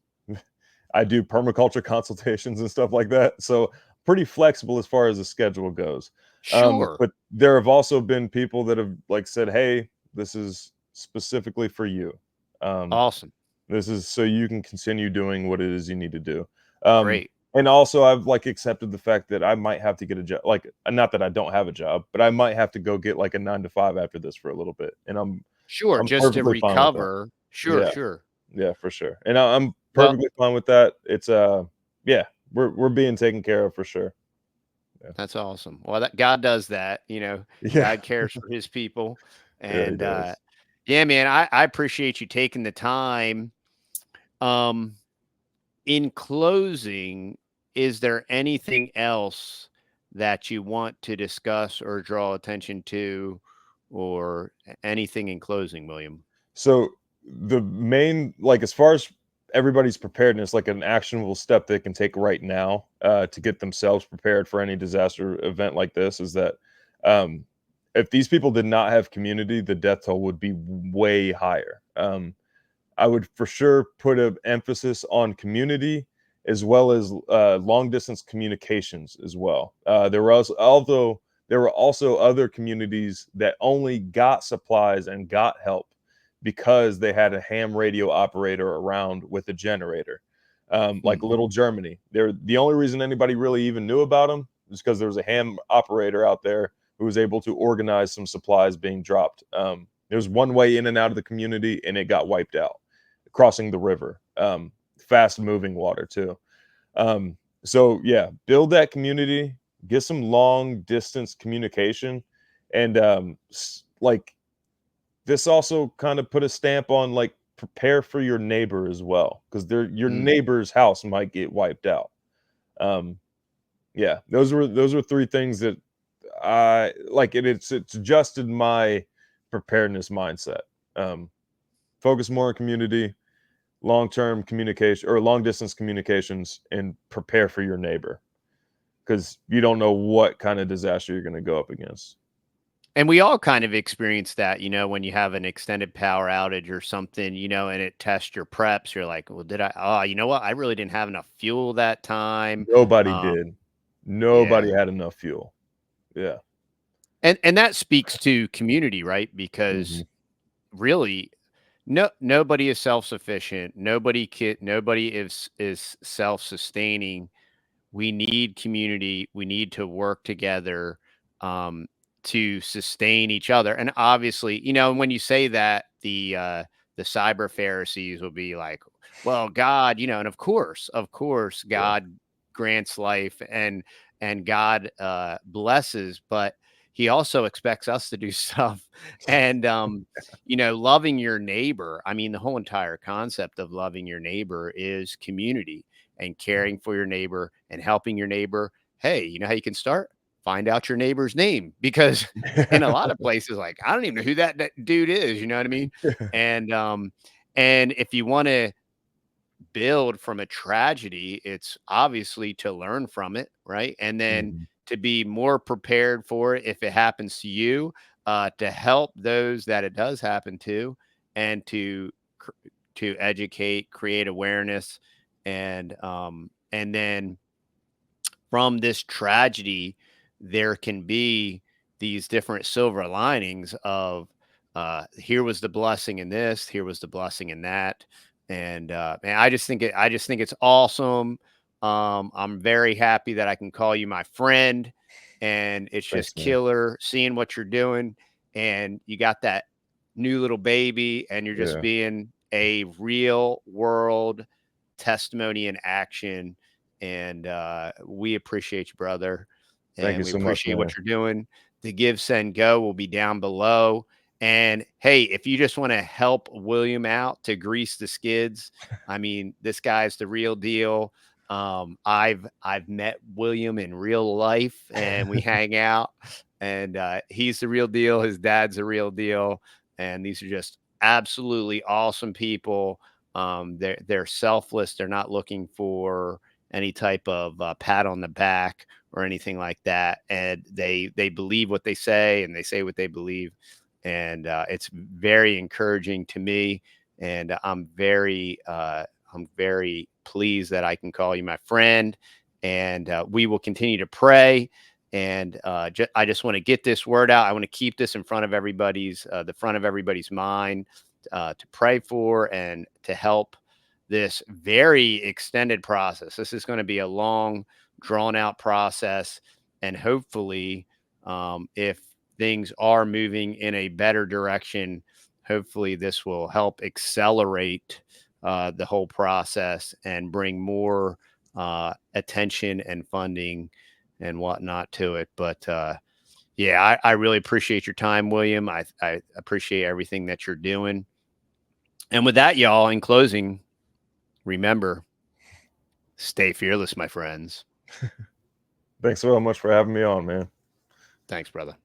I do permaculture consultations and stuff like that. So pretty flexible as far as the schedule goes. Sure. But there have also been people that have like said, "Hey, this is specifically for you. Um, Awesome. this is so you can continue doing what it is you need to do." Um, Great. and also, I've like accepted the fact that I might have to get a job. Like, not that I don't have a job, but I might have to go get like a 9 to 5 after this for a little bit, and Sure. I'm Just to perfectly fine with that. recover. Sure. Yeah. Sure. Yeah, for sure. And I'm Well, perfectly fine with that. It's yeah, we're being taken care of for sure. Yeah. that's awesome. Well, that God does that, Yeah. God cares for his people. Yeah, he And does. yeah, man, I appreciate you taking the time. Um, in closing, is there anything else that you want to discuss or draw attention to, or anything in closing, William? So the main like as far as everybody's preparedness, like an actionable step they can take right now to get themselves prepared for any disaster event like this is that um, if these people did not have community, the death toll would be way higher. I would for sure put an emphasis on community as well as long distance communications as well. There was although there were also other communities that only got supplies and got help because they had a ham radio operator around with a generator. Like Mhm. Little Germany, they're the only reason anybody really even knew about them is because there was a ham operator out there who was able to organize some supplies being dropped. There was one way in and out of the community, and it got wiped out crossing the river. Fast moving water too. So yeah, build that community, get some long distance communication, and like this also kind of put a stamp on like prepare for your neighbor as well because your Mm. neighbor's house might get wiped out. Um, yeah, those were three things that I like. It's adjusted my preparedness mindset. Um, Focus more on community, long-term communication or long distance communications, and prepare for your neighbor because you don't know what kind of disaster you're going to go up against. And we all kind of experience that, when you have an extended power outage or something, and it tests your preps. You're like, well, you know what? I really didn't have enough fuel that time. Nobody Um, did. Nobody yeah. had enough fuel. Yeah. And that speaks to community, right? Mhm. Because really, nobody is self-sufficient. Nobody is self-sustaining. We need community. We need to work together um, to sustain each other. And obviously, when you say that, the cyber Pharisees will be like, "Well, God, and of course, Yeah. God grants life and God blesses, but He also expects us to do stuff." And loving your neighbor. I mean, the whole entire concept of loving your neighbor is community and caring for your neighbor and helping your neighbor. Hey, you know how you can start? Find out your neighbor's name because in a lot of places, like I don't even know who that dude is. You know what I mean? And and if you want to build from a tragedy, it's obviously to learn from it, right? And then Mhm. to be more prepared for it if it happens to you, to help those that it does happen to, and to educate, create awareness, and then from this tragedy, there can be these different silver linings of here was the blessing in this, here was the blessing in that. And man, I just think it's awesome. I'm very happy that I can call you my friend, and it's Thanks, just man. killer seeing what you're doing. And you got that new little baby, and you're just Yeah. being a real world testimony in action. And we appreciate you, brother, Thank and you we so much, appreciate what man. you're doing. The Give, Send, Go will be down below. And hey, if you just want to help William out to grease the skids, I mean, this guy's the real deal. I've met William in real life, and we hang out, and he's the real deal. His dad's the real deal, and these are just absolutely awesome people. They're selfless. They're not looking for any type of pat on the back or anything like that, and they believe what they say, and they say what they believe, and it's very encouraging to me. And I'm very pleased that I can call you my friend, and we will continue to pray. And I just want to get this word out. I want to keep this in front of the front of everybody's mind, to pray for and to help this very extended process. This is going to be a long, drawn out process, and hopefully, if things are moving in a better direction, hopefully this will help accelerate the whole process and bring more attention and funding and whatnot to it. But yeah, I really appreciate your time, William. I appreciate everything that you're doing. And with that, y'all, in closing, remember, stay fearless, my friends. Thanks so much for having me on, man. Thanks, brother.